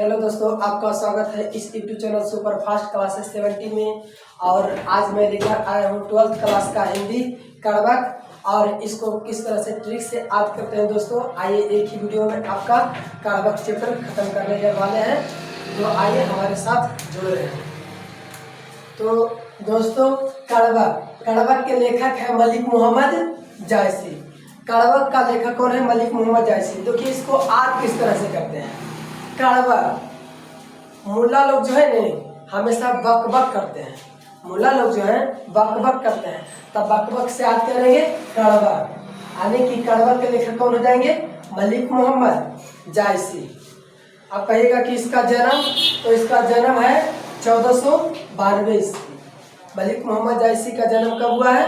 Hello दोस्तों, आपका स्वागत है इस YouTube channel super fast classes 70 में। और आज मैं लेकर आया हूँ 12th क्लास का हिंदी कारवक और इसको किस तरह से ट्रिक से याद करते हैं। दोस्तों आइए एक ही वीडियो में आपका कारवक चैप्टर खत्म करने वाले हैं, तो आइए हमारे साथ जुड़ रहे हैं। तो दोस्तों कारवक के लेखक है मलिक मोहम्मद जायसी। कारवक का लेखक कौन है? मलिक मोहम्मद जायसी। देखिए इसको याद किस तरह से करते हैं। कारवक मुल्ला लोग जो है ने हमेशा बक बक करते हैं। मुल्ला लोग जो है बक बक करते हैं, तब बक बक से याद करेंगे कारवक, यानी कि कारवक के लेखक कौन हो जाएंगे? मलिक मोहम्मद जायसी। आप कहिएगा कि इसका जन्म, तो इसका जन्म है 1492 ईस्वी। मलिक मोहम्मद जायसी का जन्म कब हुआ है?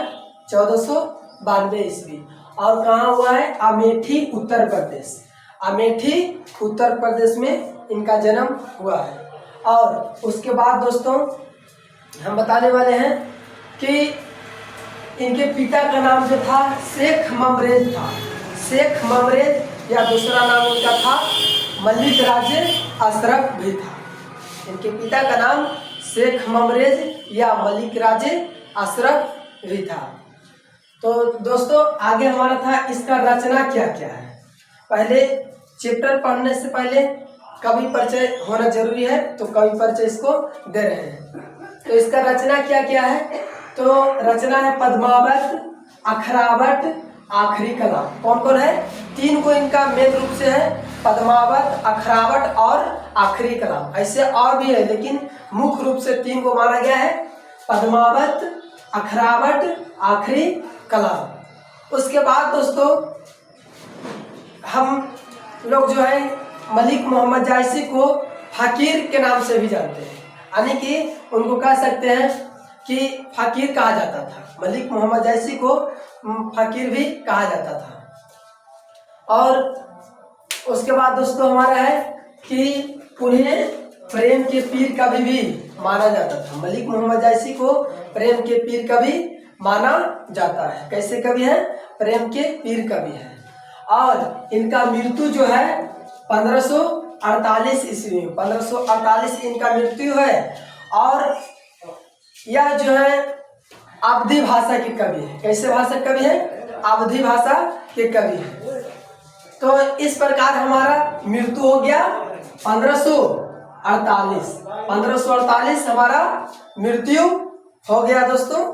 1492 ईस्वी। और कहाँ हुआ है? अमेठी उत्तर प्रदेश। अमेठी उत्तर प्रदेश में इनका जन्म हुआ है। और उसके बाद दोस्तों हम बताने वाले हैं कि इनके पिता का नाम जो था शेख ममरेज था। शेख ममरेज या दूसरा नाम इनका था मलिक राजे अशरफ भी था। इनके पिता का नाम शेख ममरेज या मलिक राजे अशरफ भी था। तो दोस्तों आगे हमारा था इसका रचना क्या क्या है। पहले चैप्टर पढ़ने से पहले कवि परिचय होना जरूरी है, तो कवि परिचय इसको दे रहे हैं। तो इसका रचना क्या क्या है? तो रचना है पद्मावत, अखरावट, आखिरी कलाम। कौन कौन है? तीन को इनका मेन रूप से है, पद्मावत, अखरावट और आखिरी कलाम। ऐसे और भी है, लेकिन मुख्य रूप से तीन को माना गया है, पद्मावत, अखरावट, आखिरी कलाम। उसके बाद दोस्तों हम लोग जो है मलिक मोहम्मद जायसी को फकीर के नाम से भी जानते हैं, यानी कि उनको कह सकते हैं कि फकीर कहा जाता था। मलिक मोहम्मद जायसी को फकीर भी कहा जाता था। और उसके बाद दोस्तों हमारा है कि उन्हें प्रेम के पीर कवि भी माना जाता था। मलिक मोहम्मद जायसी को प्रेम के पीर कवि माना जाता है। कैसे कवि है? प्रेम के पीर कवि है। और इनका मृत्यु जो है 1548 ईस्वी में, 1548 इनका मृत्यु है। और यह जो है अवधी भाषा के कवि है। कैसे भाषा कवि है? अवधी भाषा के कवि है। तो इस प्रकार हमारा मृत्यु हो गया 1548। 1548 हमारा मृत्यु हो गया दोस्तों।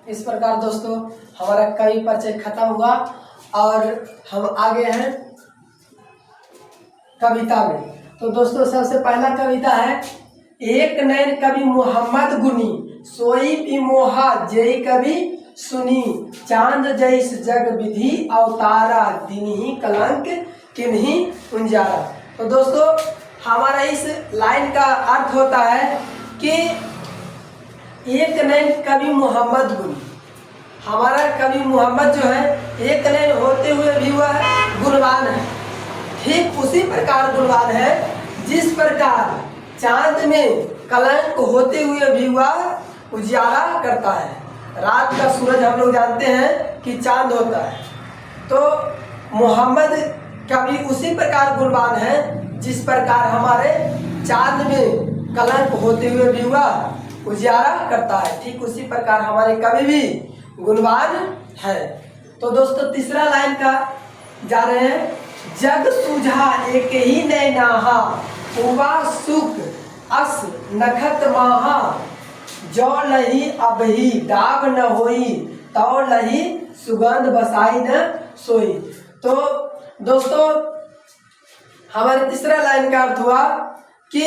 इस प्रकार दोस्तों हमारा कवि परिचय खत्म हुआ और हम आगे हैं कविता में। तो दोस्तों सबसे पहला कविता है, एक नैन कवि मोहम्मद गुनी, सोई विमोहा जय कवि सुनी, चांद जैस जग विधि अवतारा, दिनहि कलंक किन्हीं उंजारा। तो दोस्तों हमारा इस लाइन का अर्थ होता है कि एक नैन कवि मोहम्मद गुनी, हमारा कवि मोहम्मद जो है एक नैन होते हुए भी वह गुणवान है। ठीक उसी प्रकार गुणवान है जिस प्रकार चांद में कलंक होते हुए भी वह उजियारा करता है। रात का सूरज हम लोग जानते हैं कि चांद होता है, तो मोहम्मद कवि उसी प्रकार गुणवान है जिस प्रकार हमारे चांद में कलंक होते हुए भी वह उजियारा करता है। ठीक उसी प्रकार हमारे कवि भी गुणवान है। तो दोस्तों तीसरा लाइन का जा रहे हैं, जग सूझा एक ही नैनाहा, हुआ सुख अस नखत माहा, जो लही अब ही दाग न होई, तो लही सुगंध बसाई न सोई। तो दोस्तों हमारे तीसरा लाइन का अर्थ हुआ कि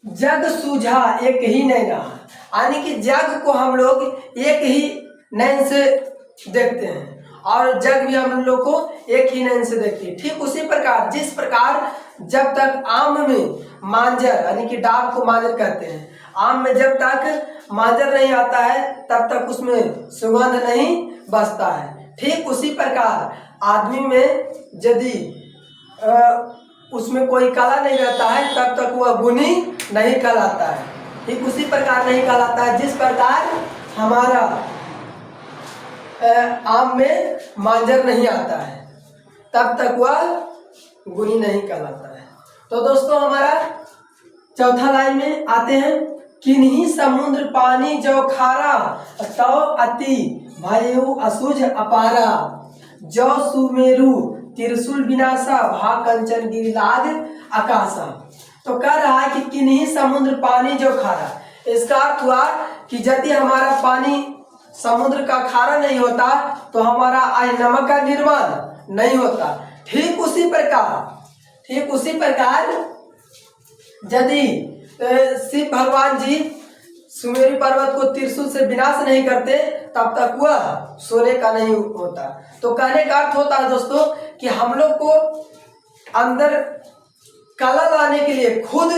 जग सूझा एक ही नैना, यानी कि जग को हम लोग एक ही नैन से देखते हैं और जग भी हम लोग को एक ही नैन से देखते हैं। ठीक उसी प्रकार जिस प्रकार जब तक आम में मांजर, यानी कि डाब को मांजर कहते हैं, आम में जब तक मांजर नहीं आता है तब तक उसमें सुगंध नहीं बसता है। ठीक उसी प्रकार आदमी में यदि उसमें कोई कला नहीं रहता है तब तक वह गुणी नहीं कहलाता है। ठीक उसी प्रकार नहीं कहलाता है जिस प्रकार हमारा आम में मांजर नहीं आता है तब तक वह गुणी नहीं कहलाता है। तो दोस्तों हमारा चौथा लाइन में आते हैं, किन्हीं समुद्र पानी जो खारा, तौ अति भयउ असुझ अपारा, जो सुमेरु त्रिशूल विनाशा, भा कंचन गिरिलाद आकाशा। तो कह रहा है कि किन्हीं समुद्र पानी जो खारा, इसका अर्थ हुआ कि यदि हमारा पानी समुद्र का खारा नहीं होता तो हमारा नमक का निर्माण नहीं होता। ठीक उसी प्रकार यदि शिव भगवान जी सुमेरु पर्वत को त्रिशूल से विनाश नहीं करते तब तक वह सोने का नहीं होता। तो कहने का अर्थ होता है दोस्तों कि हम लोग को अंदर कला लाने के लिए खुद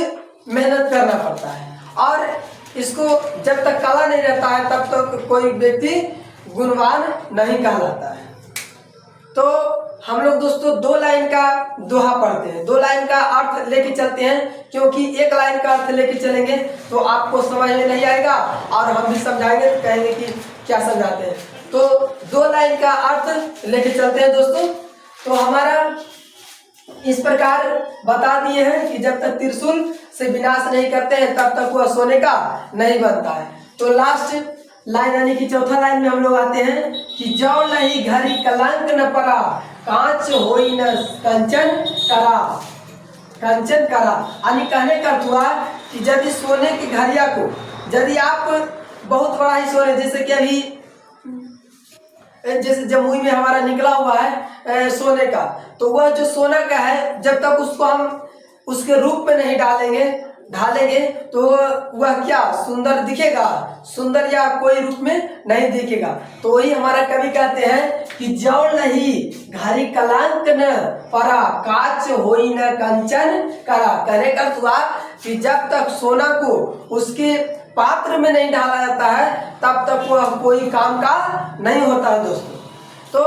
मेहनत करना पड़ता है, और इसको जब तक कला नहीं रहता है तब तक कोई व्यक्ति गुणवान नहीं कहलाता है। तो हम लोग दोस्तों 2 लाइन का दोहा पढ़ते हैं, 2 लाइन का अर्थ लेके चलते हैं, क्योंकि 1 लाइन का अर्थ लेके चलेंगे तो आपको समझ में नहीं आएगा और हम भी समझाएंगे तो कहेंगे कि क्या समझाते हैं। तो 2 लाइन का अर्थ लेके चलते हैं दोस्तों। तो हमारा इस प्रकार बता दिए हैं कि जब तक त्रिशूल से विनाश नहीं करते हैं तब तक वह सोने का नहीं बनता है। तो लास्ट लाइन यानी कि चौथा लाइन में हम लोग आते हैं कि जो नहीं घड़ी कलंक न पड़ा, कांच होई न कंचन करा। कंचन करा यानी कहने का अर्थ हुआ कि यदि सोने की घड़िया को यदि आप बहुत बड़ा ही सोने, जैसे कि अभी जैसे जमुई में हमारा निकला हुआ है सोने का, तो वह जो सोना का है जब तक उसको हम उसके रूप में नहीं ढालेंगे तो वह क्या सुंदर दिखेगा, सुंदर या कोई रूप में नहीं दिखेगा। तो वही हमारा कवि कहते हैं कि जौ नहीं घड़ी कलंक न परा, काच होई न कंचन करा। कहने का अर्थ हुआ कि जब तक सोना को उसके पात्र में नहीं डाला जाता है तब तक वह कोई काम का नहीं होता है दोस्तों। तो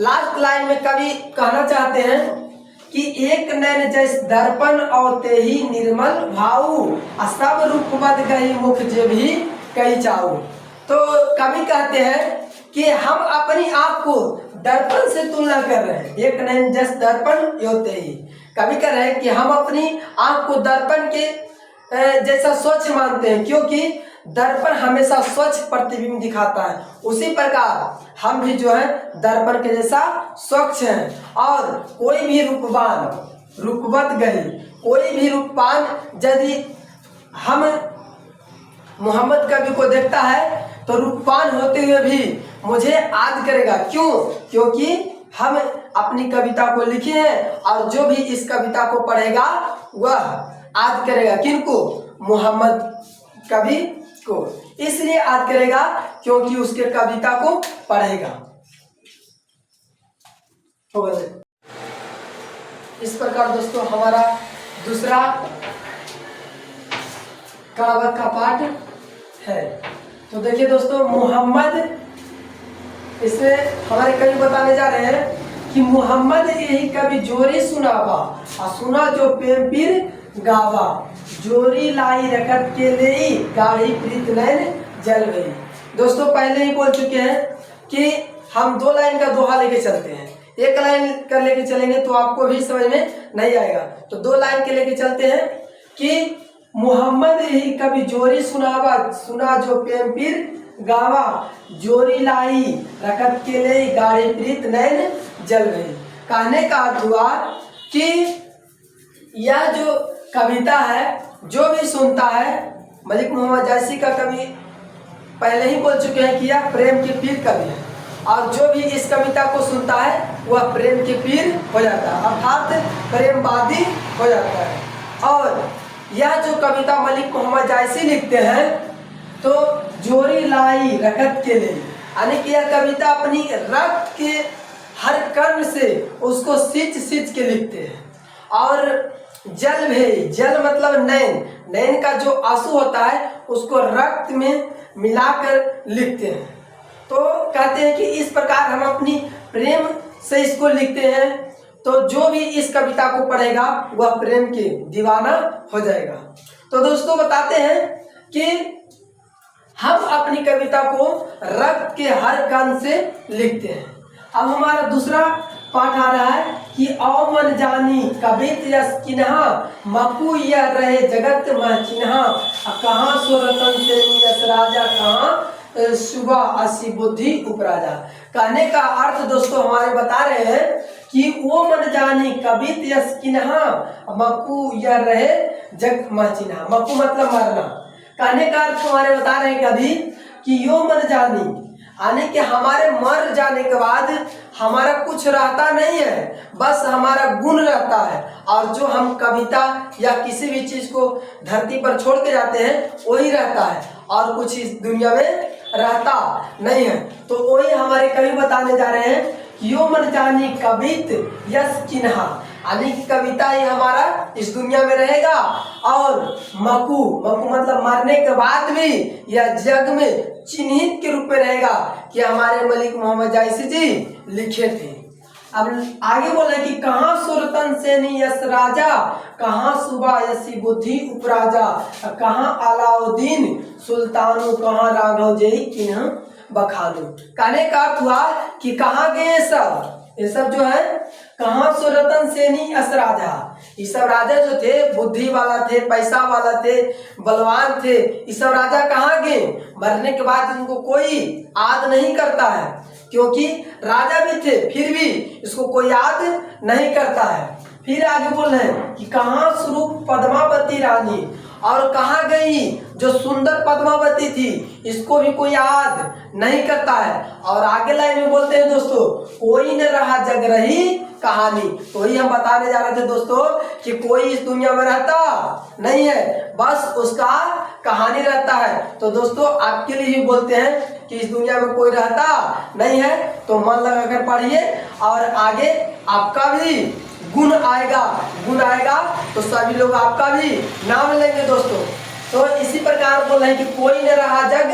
लास्ट लाइन में कवि कहना चाहते हैं कि एक नैन जैस दर्पण और ते ही निर्मल भाऊ, सब रूप बद गई मुख जे भी कई चाऊ। तो कवि कहते हैं कि हम अपनी आंख को दर्पण से तुलना कर रहे हैं, एक नैन जैस दर्पण होते ही। कवि कह रहे हैं कि हम अपनी आंख को दर्पण के जैसा स्वच्छ मानते हैं, क्योंकि दर्पण हमेशा स्वच्छ प्रतिबिंब दिखाता है। उसी प्रकार हम भी जो है दर्पण के जैसा स्वच्छ हैं। और कोई भी रूपवत गई, कोई भी रूपवान यदि हम मोहम्मद कवि को देखता है तो रूपवान होते हुए भी मुझे याद करेगा। क्यों? क्योंकि हम अपनी कविता को लिखे हैं और जो भी इस कविता को पढ़ेगा वह याद करेगा। किनको? मोहम्मद कवि को। इसलिए याद करेगा क्योंकि उसके कविता को पढ़ेगा। इस प्रकार दोस्तों हमारा दूसरा कहावत का पाठ है। तो देखिए दोस्तों, मोहम्मद, इसमें हमारे कवि बताने जा रहे हैं कि मोहम्मद यही कवि जोरी सुनावा, और सुना जो प्रेम पीर गावा, जोरी लाई रखत के ले गाढ़ी प्रीत नैन जल गई। दोस्तों पहले ही बोल चुके हैं कि हम 2 लाइन का दोहा लेके चलते हैं, 1 लाइन कर लेके चलेंगे तो आपको भी समझ में नहीं आएगा। तो 2 लाइन के लेके चलते हैं कि मोहम्मद यही कवि जोरी सुनावा, सुना जो प्रेम पीर गावा, जोरी लाई रखत के ले गाढ़ी प्रीत नैन जल गई। कहने का अर्थ हुआ कि यह जो कविता है जो भी सुनता है, मलिक मोहम्मद जैसी का कवि पहले ही बोल चुके हैं कि यह प्रेम के पीर कवि है, और जो भी इस कविता को सुनता है वह प्रेम के पीर हो जाता है, अर्थात प्रेमवादी हो जाता है। और यह जो कविता मलिक मोहम्मद जैसी लिखते हैं तो जोरी लाई रकत के लिए, यानी कि यह कविता अपनी रक्त के हर कर्ण से उसको सींच के लिखते हैं। और जल भी, जल मतलब नैन, नैन का जो आंसू होता है उसको रक्त में मिलाकर लिखते हैं। तो कहते हैं कि इस प्रकार हम अपनी प्रेम से इसको लिखते हैं, तो जो भी इस कविता को पढ़ेगा वह प्रेम के दीवाना हो जाएगा। तो दोस्तों बताते हैं कि हम अपनी कविता को रक्त के हर कण से लिखते हैं। अब हमारा दूसरा पाठ आ रहा है कि औ मन जानी कबित यस किन्हा मकु यह रहे जगत मह चिन्हा कहाँ सो रतन से यस राजा कहाँ सुबह असी बुद्धि उपराजा। कहने का अर्थ दोस्तों हमारे बता रहे हैं कि वो मन जानी कबित यस किन्हा मकु यह रहे जग मह चिन्हा। मकु मतलब मरना। कहने का अर्थ हमारे बता रहे हैं कभी कि यो मन जानी यानी कि हमारे मर जाने के बाद हमारा कुछ रहता नहीं है, बस हमारा गुण रहता है। और जो हम कविता या किसी भी चीज को धरती पर छोड़ के जाते हैं वही रहता है और कुछ इस दुनिया में रहता नहीं है। तो वही हमारे कवि बताने जा रहे हैं कि यो मन जानी कबित यस चिन्हा यानी कविता ही हमारा इस दुनिया में रहेगा और मकु मतलब मरने के बाद भी यह जग में चिन्हित के रूप में रहेगा कि हमारे मलिक मोहम्मद जायसी जी लिखे थे। अब आगे बोले कि कहाँ सुरतन सेनी यस राजा कहाँ सुबह यसी बुद्धि उपराजा कहाँ अलाउद्दीन सुल्तानु कहाँ राघव जय किन्ह बखानु। कहने का अर्थ हुआ कि कहाँ गए ये सब जो है कहाँ सुरतन सेनी यस राजा। ये सब राजा जो थे बुद्धि वाला थे, पैसा वाला थे, बलवान थे, ये सब राजा कहाँ गए? मरने के बाद उनको कोई याद नहीं करता है क्योंकि राजा भी थे फिर भी इसको कोई याद नहीं करता है। फिर आगे बोल रहे हैं कि कहाँ स्वरूप पद्मावती रानी और कहाँ गई जो सुंदर पद्मावती थी, इसको भी कोई याद नहीं करता है। और आगे लाइन में बोलते हैं दोस्तों कोई न रहा जग रही कहानी। तो वही हम बताने जा रहे थे दोस्तों कि कोई इस दुनिया में रहता नहीं है, बस उसका कहानी रहता है। तो दोस्तों आपके लिए ही बोलते हैं कि इस दुनिया में कोई रहता नहीं है, तो मन लगा कर पढ़िए और आगे आपका भी गुण आएगा तो सभी लोग आपका भी नाम लेंगे दोस्तों। तो इसी प्रकार बोल रहे हैं कि कोई न रहा जग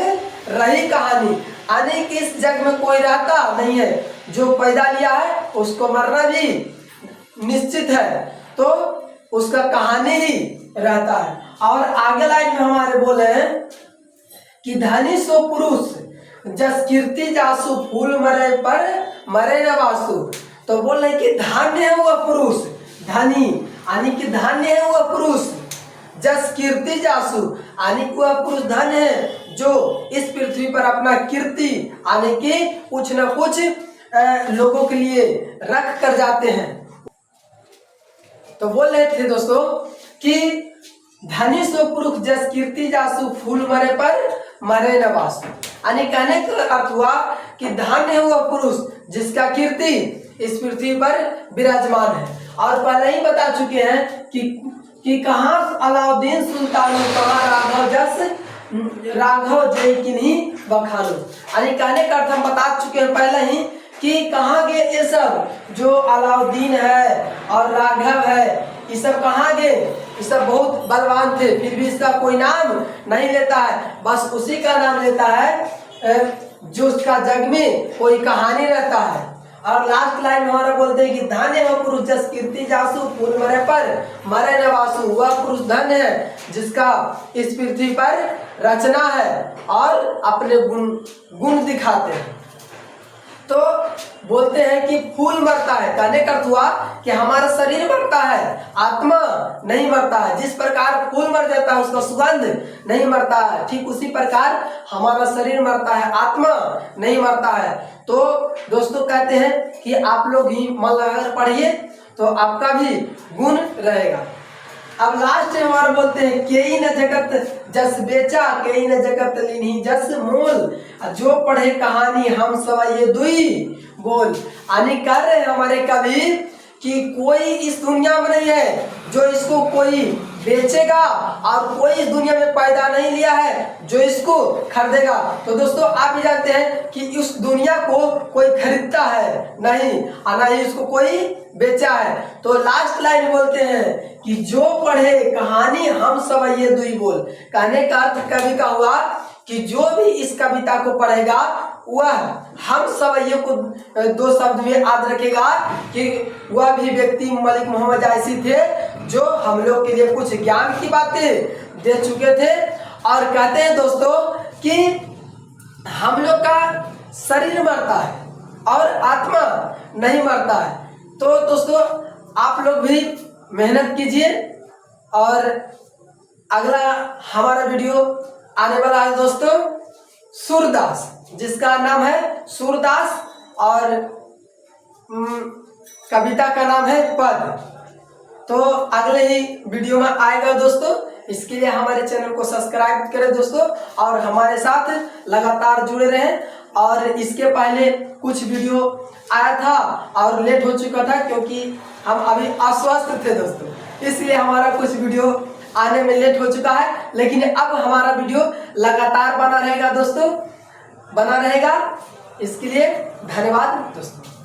रही कहानी यानी कि इस जग में कोई रहता नहीं है, जो पैदा लिया है उसको मरना भी निश्चित है, तो उसका कहानी ही रहता है। और आगे लाइन में हमारे बोले हैं कि धनी सो पुरुष जस कीर्ति जासु फूल मरे पर मरे न वासु। तो बोल रहे कि धान्य है वह पुरुष, धनी यानी कि धान्य है वह पुरुष, जस कीर्ति जासु यानी कि वह पुरुष धन है जो इस पृथ्वी पर अपना कीर्ति यानी कि कुछ न कुछ लोगों के लिए रख कर जाते हैं। तो बोल रहे थे दोस्तों कि धनी सो पुरुष जस कीर्ति जासु फूल मरे पर मरे न वासु। यानी कहने का अर्थ हुआ कि धन्य है वह पुरुष जिसका कीर्ति इस पृथ्वी पर विराजमान है। और पहले ही बता चुके हैं कि कहाँ अलाउद्दीन सुल्तान कहाँ राघव जय किन्ही बखानु। यानी कहने का अर्थ हम बता चुके हैं पहले ही कि कहाँ गए ये सब, जो अलाउद्दीन है और राघव है ये सब कहाँ गए? ये सब बहुत बलवान थे फिर भी इसका कोई नाम नहीं लेता है, बस उसी का नाम लेता है जो उसका जग में कोई कहानी रहता है। और लास्ट लाइन हमारा बोलते हैं कि धन्य है पुरुष जस कीर्ति जासु फूल मरे पर मरे न वासु। वह पुरुष धन्य है जिसका इस पृथ्वी पर रचना है और अपने गुण दिखाते हैं। तो बोलते हैं कि फूल मरता है, कहने का अर्थ हुआ कि हमारा शरीर मरता है, आत्मा नहीं मरता है। जिस प्रकार फूल मर जाता है उसका सुगंध नहीं मरता है, ठीक उसी प्रकार हमारा शरीर मरता है, आत्मा नहीं मरता है। तो दोस्तों कहते हैं कि आप लोग ही मन लगाकर पढ़िए तो आपका भी गुण रहेगा। अब लास्ट में हमारे बोलते हैं केई न जगत जस बेचा केई न जगत लीन्ही जस मोल। जो पढ़े कहानी हम सब ये दुई बोल। यानी कह रहे हैं हमारे कवि कि कोई इस दुनिया में नहीं है जो इसको कोई बेचेगा और कोई इस दुनिया में पैदा नहीं लिया है जो इसको खरीदेगा। तो दोस्तों आप भी जानते हैं कि इस दुनिया को कोई खरीदता है नहीं और ना ही इसको कोई बेचा है। तो लास्ट लाइन बोलते हैं कि जो पढ़े कहानी हम सब ये दुई बोल। कहने का अर्थ कवि का हुआ कि जो भी इस कविता को पढ़ेगा वह हम सब ये को दो शब्द में याद रखेगा कि वह भी व्यक्ति मलिक मोहम्मद जायसी थे जो हम लोग के लिए कुछ ज्ञान की बातें दे चुके थे। और कहते हैं दोस्तों कि हम लोग का शरीर मरता है और आत्मा नहीं मरता है। तो दोस्तों आप लोग भी मेहनत कीजिए और अगला हमारा वीडियो आने वाला है दोस्तों सूरदास, जिसका नाम है सूरदास और कविता का नाम है पद। तो अगले ही वीडियो में आएगा दोस्तों। इसके लिए हमारे चैनल को सब्सक्राइब करें दोस्तों और हमारे साथ लगातार जुड़े रहें। और इसके पहले कुछ वीडियो आया था और लेट हो चुका था क्योंकि हम अभी अस्वस्थ थे दोस्तों, इसलिए हमारा कुछ वीडियो आने में लेट हो चुका है। लेकिन अब हमारा वीडियो लगातार बना रहेगा दोस्तों, बना रहेगा। इसके लिए धन्यवाद दोस्तों।